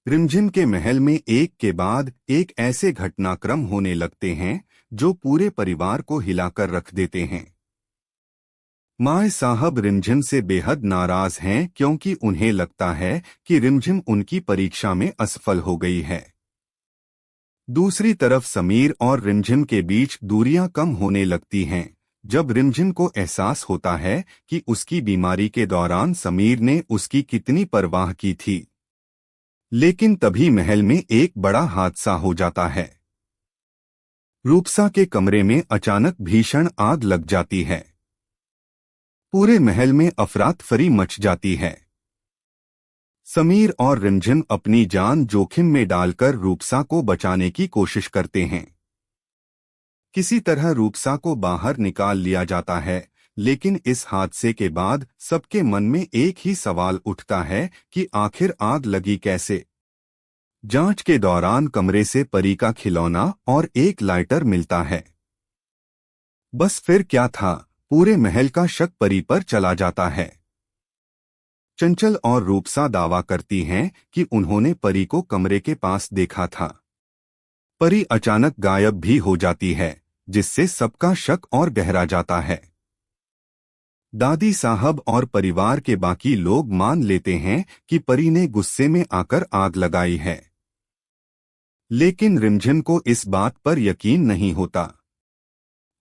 रिमझिम के महल में एक के बाद एक ऐसे घटनाक्रम होने लगते हैं जो पूरे परिवार को हिलाकर रख देते हैं। माए साहब रिमझिम से बेहद नाराज हैं क्योंकि उन्हें लगता है कि रिमझिम उनकी परीक्षा में असफल हो गई है। दूसरी तरफ समीर और रिमझिम के बीच दूरियां कम होने लगती हैं जब रिमझिम को एहसास होता है कि उसकी बीमारी के दौरान समीर ने उसकी कितनी परवाह की थी। लेकिन तभी महल में एक बड़ा हादसा हो जाता है। रूपसा के कमरे में अचानक भीषण आग लग जाती है। पूरे महल में अफरातफरी मच जाती है। समीर और रिमझिम अपनी जान जोखिम में डालकर रूपसा को बचाने की कोशिश करते हैं। किसी तरह रूपसा को बाहर निकाल लिया जाता है, लेकिन इस हादसे के बाद सबके मन में एक ही सवाल उठता है कि आखिर आग लगी कैसे। जांच के दौरान कमरे से परी का खिलौना और एक लाइटर मिलता है। बस फिर क्या था, पूरे महल का शक परी पर चला जाता है। चंचल और रूपसा दावा करती हैं कि उन्होंने परी को कमरे के पास देखा था। परी अचानक गायब भी हो जाती है, जिससे सबका शक और गहरा जाता है। दादी साहब और परिवार के बाकी लोग मान लेते हैं कि परी ने गुस्से में आकर आग लगाई है। लेकिन रिमझिम को इस बात पर यकीन नहीं होता।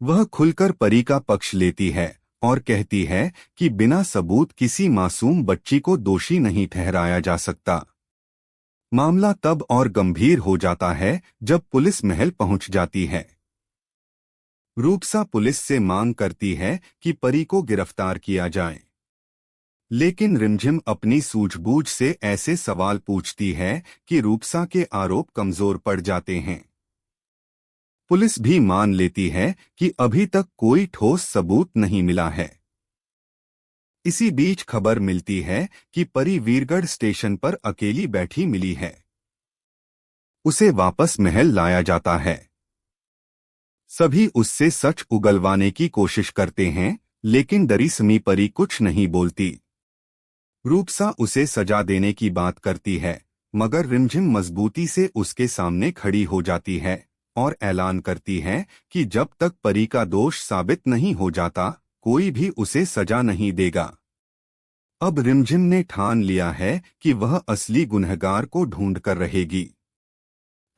वह खुलकर परी का पक्ष लेती है और कहती है कि बिना सबूत किसी मासूम बच्ची को दोषी नहीं ठहराया जा सकता। मामला तब और गंभीर हो जाता है जब पुलिस महल पहुंच जाती है। रूपसा पुलिस से मांग करती है कि परी को गिरफ्तार किया जाए, लेकिन रिमझिम अपनी सूझबूझ से ऐसे सवाल पूछती है कि रूपसा के आरोप कमजोर पड़ जाते हैं। पुलिस भी मान लेती है कि अभी तक कोई ठोस सबूत नहीं मिला है। इसी बीच खबर मिलती है कि परी वीरगढ़ स्टेशन पर अकेली बैठी मिली है। उसे वापस महल लाया जाता है। सभी उससे सच उगलवाने की कोशिश करते हैं, लेकिन डरी समी परी कुछ नहीं बोलती। रूपसा उसे सजा देने की बात करती है, मगर रिमझिम मजबूती से उसके सामने खड़ी हो जाती है और ऐलान करती है कि जब तक परी का दोष साबित नहीं हो जाता, कोई भी उसे सजा नहीं देगा। अब रिमझिम ने ठान लिया है कि वह असली गुनहगार को ढूंढ कर रहेगी।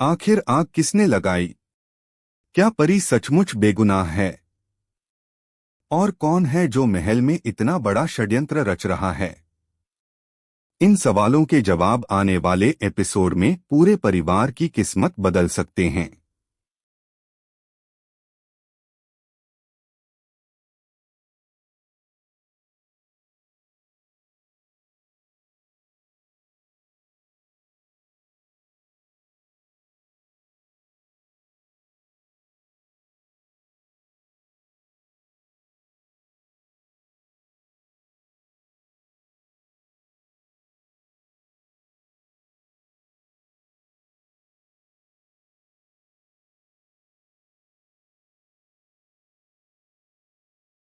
आखिर आग किसने लगाई? क्या परी सचमुच बेगुनाह है? और कौन है जो महल में इतना बड़ा षड्यंत्र रच रहा है? इन सवालों के जवाब आने वाले एपिसोड में पूरे परिवार की किस्मत बदल सकते हैं।